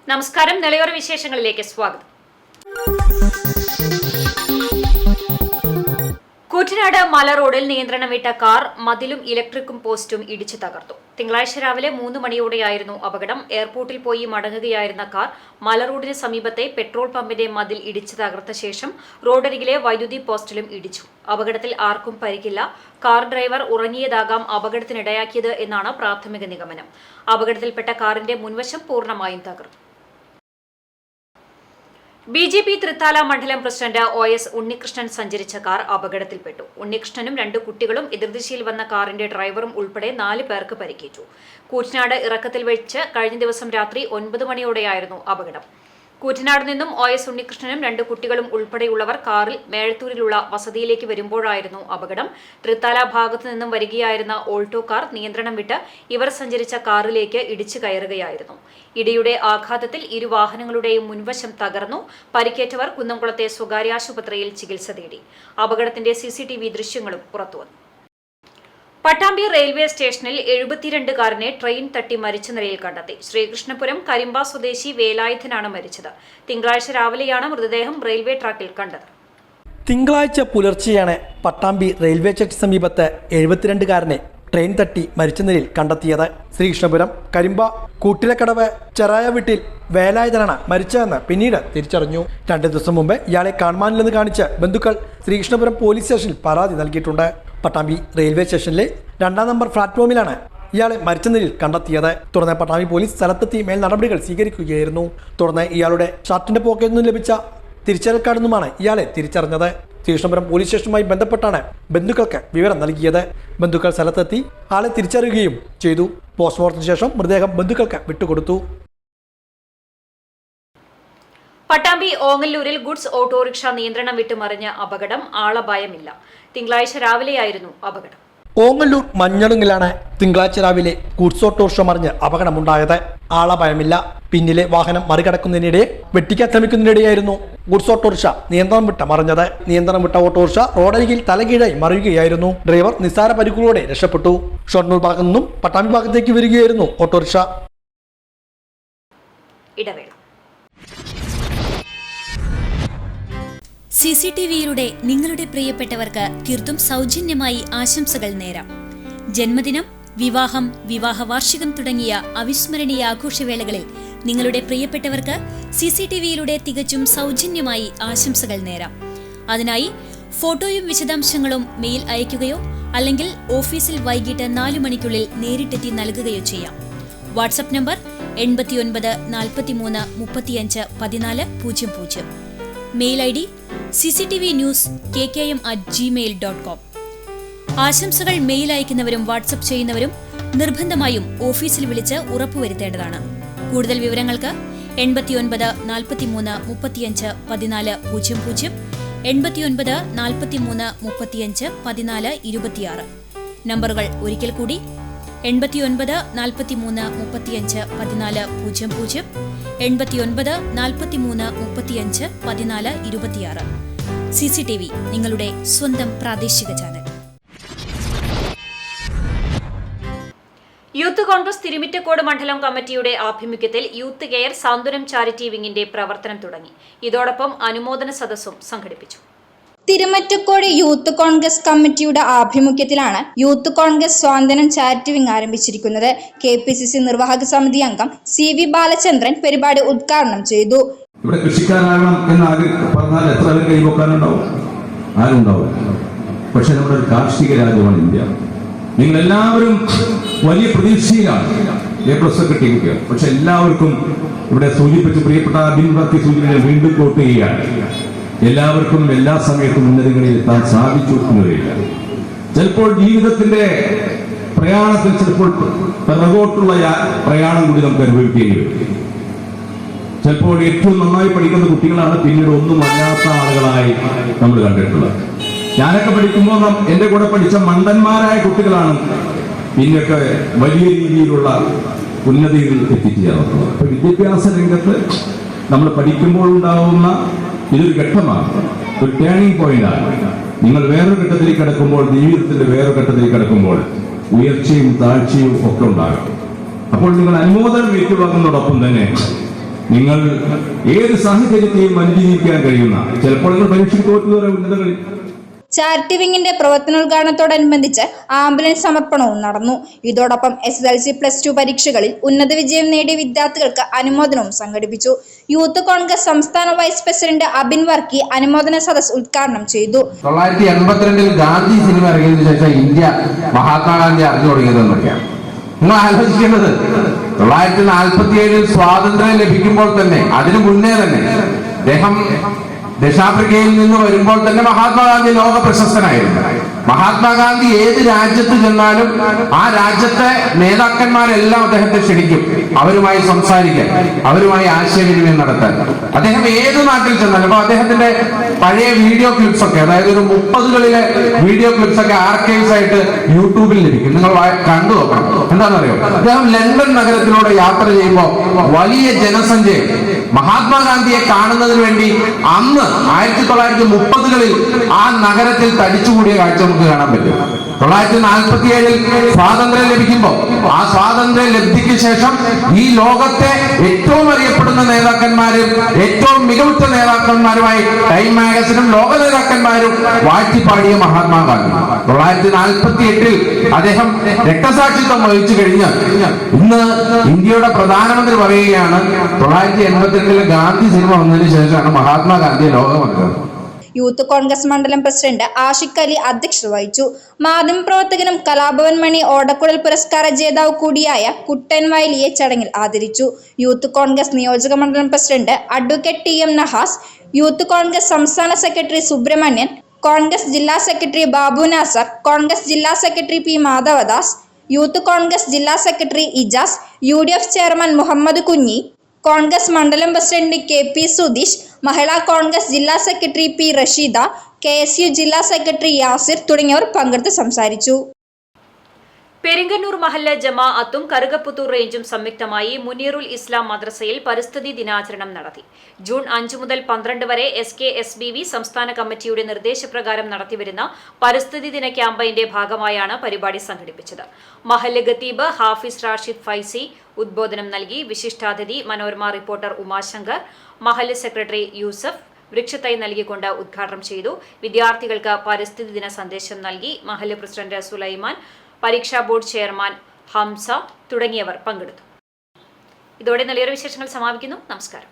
നമസ്കാരം. നിലയോര വിശേഷങ്ങളിലേക്ക് സ്വാഗതം. കൂറ്റനാട് മല റോഡിൽ നിയന്ത്രണം വിട്ട കാർ മതിലും ഇലക്ട്രിക്കും പോസ്റ്റും ഇടിച്ചു തകർത്തു. തിങ്കളാഴ്ച രാവിലെ 3 മണിയോടെയായിരുന്നു അപകടം. എയർപോർട്ടിൽ പോയി മടങ്ങുകയായിരുന്ന കാർ മല റോഡിന് സമീപത്തെ പെട്രോൾ പമ്പിന്റെ മതിൽ ഇടിച്ചു തകർത്ത ശേഷം റോഡരികിലെ വൈദ്യുതി പോസ്റ്റിലും ഇടിച്ചു. അപകടത്തിൽ ആർക്കും പരിക്കില്ല. കാർ ഡ്രൈവർ ഉറങ്ങിയതാകാം അപകടത്തിനിടയാക്കിയത് എന്നാണ് പ്രാഥമിക നിഗമനം. അപകടത്തിൽപ്പെട്ട കാറിന്റെ മുൻവശം പൂർണ്ണമായും തകർന്നു. BJP തൃത്താല മണ്ഡലം പ്രസിഡന്റ് OS ഉണ്ണികൃഷ്ണൻ സഞ്ചരിച്ച കാർ അപകടത്തിൽപ്പെട്ടു. ഉണ്ണികൃഷ്ണനും 2 കുട്ടികളും എതിർദിശയിൽ വന്ന കാറിന്റെ ഡ്രൈവറും ഉൾപ്പെടെ 4 പേർക്ക് പരിക്കേറ്റു. കൂറ്റനാട് ഇറക്കത്തിൽ വെച്ച് കഴിഞ്ഞ ദിവസം രാത്രി 9 മണിയോടെയായിരുന്നു അപകടം. കൂറ്റനാട് നിന്നും OS ഉണ്ണികൃഷ്ണനും 2 കുട്ടികളും ഉൾപ്പെടെയുള്ളവർ കാറിൽ മേഴത്തൂരിലുള്ള വസതിയിലേക്ക് വരുമ്പോഴായിരുന്നു അപകടം. തൃത്താല ഭാഗത്തു നിന്നും വരികയായിരുന്ന ഓൾട്ടോ കാർ നിയന്ത്രണം വിട്ട് ഇവർ സഞ്ചരിച്ച കാറിലേക്ക് ഇടിച്ചു കയറുകയായിരുന്നു. ഇടിയുടെ ആഘാതത്തിൽ 2 വാഹനങ്ങളുടെയും മുൻവശം തകർന്നു. പരിക്കേറ്റവർ കുന്നംകുളത്തെ സ്വകാര്യ ആശുപത്രിയിൽ ചികിത്സ തേടി. അപകടത്തിന്റെ CCTV ദൃശ്യങ്ങളും പുറത്തുവന്നു. പട്ടാമ്പി റെയിൽവേ സ്റ്റേഷനിൽ 72കാരനെ ട്രെയിൻ തട്ടി മരിച്ച നിലയിൽ കണ്ടെത്തി. ശ്രീകൃഷ്ണപുരം കരിമ്പ സ്വദേശി വേലായുധനാണ് മരിച്ചത്. തിങ്കളാഴ്ച രാവിലെയാണ് മൃതദേഹം റെയിൽവേ ട്രാക്കിൽ കണ്ടത്. തിങ്കളാഴ്ച പുലർച്ചെയാണ് പട്ടാമ്പി റെയിൽവേ സ്റ്റേഷൻ സമീപത്ത് 72കാരനെ ട്രെയിൻ തട്ടി മരിച്ച നിലയിൽ കണ്ടെത്തിയത്. ശ്രീകൃഷ്ണപുരം കരിമ്പ കൂട്ടിലക്കടവ് ചെറായ വീട്ടിൽ വേലായുധനാണ് മരിച്ചതെന്ന് പിന്നീട് തിരിച്ചറിഞ്ഞു. 2 ദിവസം മുമ്പ് ഇയാളെ കാണുവാനില്ലെന്ന് കാണിച്ച് ബന്ധുക്കൾ ശ്രീകൃഷ്ണപുരം പോലീസ് സ്റ്റേഷനിൽ പരാതി നൽകിയിട്ടുണ്ട്. പട്ടാമ്പി റെയിൽവേ സ്റ്റേഷനിലെ 2ാം നമ്പർ പ്ലാറ്റ്ഫോമിലാണ് ഇയാളെ മരിച്ച നിലയിൽ കണ്ടെത്തിയത്. തുടർന്ന് പട്ടാമ്പി പോലീസ് സ്ഥലത്തെത്തി മേൽ നടപടികൾ സ്വീകരിക്കുകയായിരുന്നു. തുടർന്ന് ഇയാളുടെ ഷർട്ടിന്റെ പോക്കറ്റിൽ നിന്നും ലഭിച്ച തിരിച്ചറിയൽ കാർഡിൽ നിന്നുമാണ് ഇയാളെ തിരിച്ചറിഞ്ഞത്. ശ്രീകൃഷ്ണപുരം പോലീസ് സ്റ്റേഷനുമായി ബന്ധപ്പെട്ടാണ് ബന്ധുക്കൾക്ക് വിവരം നൽകിയത്. ബന്ധുക്കൾ സ്ഥലത്തെത്തി ആളെ തിരിച്ചറിയുകയും ചെയ്തു. പോസ്റ്റ്മോർട്ടത്തിന് ശേഷം മൃതദേഹം ബന്ധുക്കൾക്ക് വിട്ടുകൊടുത്തു. പട്ടാമ്പി ഓങ്ങല്ലൂരിൽ ഗുഡ്സ് ഓട്ടോറിക്ഷ നിയന്ത്രണം വിട്ട് മറിഞ്ഞ അപകടം. ആളപായമില്ല. തിങ്കളാഴ്ച രാവിലെയായിരുന്നു അപകടം. ഓങ്ങല്ലൂർ മഞ്ഞളുങ്ങിലാണ് തിങ്കളാഴ്ച രാവിലെ ഗുഡ്സ് ഓട്ടോറിക്ഷ മറിഞ്ഞ് അപകടമുണ്ടായത്. ആളപായമില്ല. പിന്നിലെ വാഹനം മറികടക്കുന്നതിനിടെ വെട്ടിക്കാൻ ശ്രമിക്കുന്നതിനിടെയായിരുന്നു ഗുഡ്സ് ഓട്ടോറിക്ഷ നിയന്ത്രണം വിട്ട് മറിഞ്ഞത്. നിയന്ത്രണം വിട്ട ഓട്ടോറിക്ഷ റോഡരികിൽ തലകീഴായി മറിയുകയായിരുന്നു. ഡ്രൈവർ നിസ്സാര പരിക്കുകളോടെ രക്ഷപ്പെട്ടു. ഷൊർണൂർ ഭാഗത്തു നിന്നും പട്ടാമ്പി ഭാഗത്തേക്ക് വരികയായിരുന്നു ഓട്ടോറിക്ഷ. ഇടവേള. CCTVയിലൂടെ നിങ്ങളുടെ പ്രിയപ്പെട്ടവർക്ക് തീർത്തും സൗജന്യമായി ആശംസകൾ നേരാം. ജന്മദിനം, വിവാഹം, വിവാഹ വാർഷികം തുടങ്ങിയ അവിസ്മരണീയ ആഘോഷവേളകളിൽ നിങ്ങളുടെ പ്രിയപ്പെട്ടവർക്ക് CCTVയിലൂടെ തികച്ചും സൗജന്യമായി ആശംസകൾ നേരാം. അതിനായി ഫോട്ടോയും വിശദാംശങ്ങളും മെയിൽ അയയ്ക്കുകയോ അല്ലെങ്കിൽ ഓഫീസിൽ വൈകിട്ട് 4 മണിക്കുള്ളിൽ നേരിട്ടെത്തി നൽകുകയോ ചെയ്യാം. WhatsApp number 89 43 35 14 00. Mail ID cctvnews@gmail.com. ആശംസകൾ മെയിൽ അയക്കുന്നവരും വാട്സ്ആപ്പ് ചെയ്യുന്നവരും നിർബന്ധമായും ഓഫീസിൽ വിളിച്ച് ഉറപ്പുവരുത്തേണ്ടതാണ്. കൂടുതൽ വിവരങ്ങൾക്ക് 89 43 35 14 00, 89 43 35 14 26. നമ്പറുകൾ ഒരിക്കൽ കൂടി 89 43 35 14 00, 89 43 35 14 26. CCTV, നിങ്ങളുടെ സ്വന്തം പ്രാദേശിക ചാനൽ. യൂത്ത് കോൺഗ്രസ് തിരുമിറ്റക്കോട് മണ്ഡലം കമ്മിറ്റിയുടെ ആഭിമുഖ്യത്തിൽ യൂത്ത് കെയർ സാന്ത്വനം ചാരിറ്റി വിങ്ങിന്റെ പ്രവർത്തനം തുടങ്ങി. ഇതോടൊപ്പം അനുമോദന സദസ്സും സംഘടിപ്പിച്ചു. തിരുമറ്റക്കോട് യൂത്ത് കോൺഗ്രസ് കമ്മിറ്റിയുടെ ആഭിമുഖ്യത്തിലാണ് യൂത്ത് കോൺഗ്രസ് സ്വാന്തനം ചാരിറ്റി വിങ് ആരംഭിച്ചിരിക്കുന്നത്. KPCC നിർവാഹക സമിതി അംഗം CV ബാലചന്ദ്രൻ പരിപാടി ഉദ്ഘാടനം ചെയ്തു. ഇവിടെ കൃഷിക്കാരാകണം എന്ന് പറഞ്ഞാൽ എത്ര പേർ കൈവക്കാനുണ്ടാവും? ആരുണ്ടാവും? പക്ഷെ നമ്മുടെ ഒരു കാർഷിക രാജ്യമാണ് ഇന്ത്യ. നിങ്ങൾ എല്ലാവരും വലിയ പ്രതീക്ഷയിലാണ് A+ കിട്ടിയിരിക്കുക. പക്ഷെ എല്ലാവർക്കും ഇവിടെ സൂചിപ്പിച്ച് പ്രിയപ്പെട്ട ബിൻബാക്കി സൂചിപ്പിച്ച് വീണ്ടും കോട്ട് ചെയ്യുകയാണ്. എല്ലാവർക്കും എല്ലാ സമയത്തും ഉന്നതങ്ങളിൽ എത്താൻ സാധിച്ചു എന്നില്ല. ചിലപ്പോൾ ജീവിതത്തിന്റെ പ്രയാണത്തിൽ ചിലപ്പോൾ പിറകോട്ടുള്ള പ്രയാണം കൂടി നമുക്ക് അനുഭവിക്കേണ്ടി വരും. ചിലപ്പോൾ ഏറ്റവും നന്നായി പഠിക്കുന്ന കുട്ടികളാണ് പിന്നീട് ഒന്നും അല്ലാത്ത ആളുകളായി നമ്മൾ കണ്ടിട്ടുള്ളത്. ഞാനൊക്കെ പഠിക്കുമ്പോൾ എന്റെ കൂടെ പഠിച്ച മണ്ടന്മാരായ കുട്ടികളാണ് പിന്നൊക്കെ വലിയ രീതിയിലുള്ള ഉന്നതിയിൽ എത്തിച്ചേർന്നത്. അപ്പൊ വിദ്യാഭ്യാസ രംഗത്ത് നമ്മൾ പഠിക്കുമ്പോൾ ഉണ്ടാവുന്ന ഇതൊരു ഘട്ടമാണ്, ഒരു ടേണിംഗ് പോയിന്റാണ്. നിങ്ങൾ വേറൊരു ഘട്ടത്തിലേക്ക് കടക്കുമ്പോൾ, ജീവിതത്തിന്റെ വേറൊരു ഘട്ടത്തിലേക്ക് കടക്കുമ്പോൾ ഉയർച്ചയും താഴ്ചയും ഒക്കെ ഉണ്ടാകും. അപ്പോൾ നിങ്ങൾ അനുമോദനം ഏറ്റുവാങ്ങുന്നതോടൊപ്പം തന്നെ നിങ്ങൾ ഏത് സാഹചര്യത്തെയും അതിജീവിക്കാൻ കഴിയുന്ന, ചിലപ്പോൾ നിങ്ങൾ പരീക്ഷയ്ക്ക് തോറ്റു വരാം ഉന്നതങ്ങളിൽ. ചാരിറ്റി വിങ്ങിന്റെ പ്രവർത്തനോദ്ഘാടനത്തോടനുബന്ധിച്ച് ആംബുലൻസ് സമർപ്പണവും നടന്നു. ഇതോടൊപ്പം SSLC+2 പരീക്ഷകളിൽ ഉന്നത വിജയം നേടിയ വിദ്യാർത്ഥികൾക്ക് അനുമോദനവും സംഘടിപ്പിച്ചു. യൂത്ത് കോൺഗ്രസ് സംസ്ഥാന വൈസ് പ്രസിഡന്റ് അബിൻ വർക്കി അനുമോദന സദസ് ഉദ്ഘാടനം ചെയ്തു. 1982 ഗാന്ധി സിനിമ ഇറങ്ങിയതിനു ശേഷം ഇന്ത്യ മഹാത്മാഗാന്ധി അറിഞ്ഞു തുടങ്ങിയതെന്നൊക്കെയാണ്. നിങ്ങൾ ആലോചിക്കേണ്ടത്, 1947 സ്വാതന്ത്ര്യം ലഭിക്കുമ്പോൾ തന്നെ, അതിനു മുന്നേ തന്നെ അദ്ദേഹം ദക്ഷിണാഫ്രിക്കയിൽ നിന്ന് വരുമ്പോൾ തന്നെ മഹാത്മാഗാന്ധി ലോക പ്രശസ്തനായിരുന്നു. മഹാത്മാഗാന്ധി ഏത് രാജ്യത്ത് ചെന്നാലും ആ രാജ്യത്തെ നേതാക്കന്മാരെല്ലാം അദ്ദേഹത്തെ ക്ഷണിക്കും, അവരുമായി സംസാരിക്കാൻ, അവരുമായി ആശയവിനിമയം നടത്താൻ. അദ്ദേഹം ഏത് നാട്ടിൽ ചെന്നാലും, അപ്പൊ അദ്ദേഹത്തിന്റെ പഴയ വീഡിയോ ക്ലിപ്സ് ഒക്കെ, അതായത് ഒരു 30കളിലെ വീഡിയോ ക്ലിപ്സ് ഒക്കെ ആർക്കൈവ്സ് ആയിട്ട് യൂട്യൂബിൽ ലഭിക്കും. നിങ്ങൾ കണ്ടു നോക്കണം. എന്താണെന്നറിയോ, അദ്ദേഹം ലണ്ടൻ നഗരത്തിലൂടെ യാത്ര ചെയ്യുമ്പോൾ വലിയ ജനസഞ്ചയം മഹാത്മാഗാന്ധിയെ കാണുന്നതിന് വേണ്ടി അന്ന് 1930കളിൽ ആ നഗരത്തിൽ തടിച്ചുകൂടിയ കാഴ്ച നമുക്ക് കാണാൻ പറ്റും. 1947 സ്വാതന്ത്ര്യം ലഭിക്കുമ്പോൾ, ആ സ്വാതന്ത്ര്യ ലബ്ധിക്ക് ശേഷം ഈ ലോകത്തെ ഏറ്റവും അറിയപ്പെടുന്ന നേതാക്കന്മാരും ഏറ്റവും മികവുറ്റ നേതാക്കന്മാരുമായി ടൈം മാഗസിനും ലോക നേതാക്കന്മാരും വാഴ്ത്തിപ്പാടിയ മഹാത്മാഗാന്ധി 1948 അദ്ദേഹം രക്തസാക്ഷിത്വം വഹിച്ചു കഴിഞ്ഞ് ഇന്ന് ഇന്ത്യയുടെ പ്രധാനമന്ത്രി പറയുകയാണ് 1982 ഗാന്ധി സിനിമ വന്നതിന് ശേഷമാണ് മഹാത്മാഗാന്ധിയെ ലോകം വന്നത്. യൂത്ത് കോൺഗ്രസ് മണ്ഡലം പ്രസിഡന്റ് ആഷിഖ് അലി അധ്യക്ഷത വഹിച്ചു. മാധ്യമപ്രവർത്തകനും കലാഭവൻ മണി ഓടക്കുഴൽ പുരസ്കാര ജേതാവ് കൂടിയായ കുട്ടൻ വയലിയെ ചടങ്ങിൽ ആദരിച്ചു. യൂത്ത് കോൺഗ്രസ് നിയോജക മണ്ഡലം president advocate TM Nahas, youth Congress സംസ്ഥാന സെക്രട്ടറി സുബ്രഹ്മണ്യൻ, കോൺഗ്രസ് ജില്ലാ സെക്രട്ടറി ബാബു നാസർ, കോൺഗ്രസ് ജില്ലാ secretary P Madhavadas, youth Congress ജില്ലാ secretary Ijas, UDF chairman Muhammad Kunhi, Congress മണ്ഡലം പ്രസിഡന്റ് KP സുധീഷ്, മഹിളാ കോൺഗ്രസ് ജില്ലാ സെക്രട്ടറി P റഷീദ, KSU ജില്ലാ സെക്രട്ടറി യാസിർ തുടങ്ങിയവർ പങ്കെടുത്ത് സംസാരിച്ചു. പെരിങ്ങന്നൂർ മഹല്ല ജമാഅത്തും കറുകപ്പുത്തൂർ റേഞ്ചും സംയുക്തമായി മുനീറുൽ ഇസ്ലാം മദ്രസയിൽ പരിസ്ഥിതി ദിനാചരണം നടത്തി. ജൂൺ 5 മുതൽ 12 വരെ SKSBV സംസ്ഥാന കമ്മിറ്റിയുടെ നിർദ്ദേശപ്രകാരം നടത്തിവരുന്ന പരിസ്ഥിതി ദിന ക്യാമ്പയിന്റെ ഭാഗമായാണ് പരിപാടി സംഘടിപ്പിച്ചത്. മഹല്ല് ഖത്തീബ് ഹാഫിസ് റാഷിദ് ഫൈസി ഉദ്ബോധനം നൽകി. വിശിഷ്ടാതിഥി മനോരമ റിപ്പോർട്ടർ ഉമാശങ്കർ, മഹല്ല് സെക്രട്ടറി യൂസഫ് വൃക്ഷത്തൈ നൽകിക്കൊണ്ട് ഉദ്ഘാടനം ചെയ്തു. വിദ്യാർത്ഥികൾക്ക് പരിസ്ഥിതി ദിന സന്ദേശം നൽകി. മഹല്ല് പ്രസിഡന്റ് സുലൈമാൻ, പരീക്ഷാ ബോർഡ് ചെയർമാൻ ഹംസ തുടങ്ങിയവർ പങ്കെടുത്തു. ഇതോടെ നല്ലൊരു വിശേഷങ്ങൾ സമാപിക്കുന്നു. നമസ്കാരം.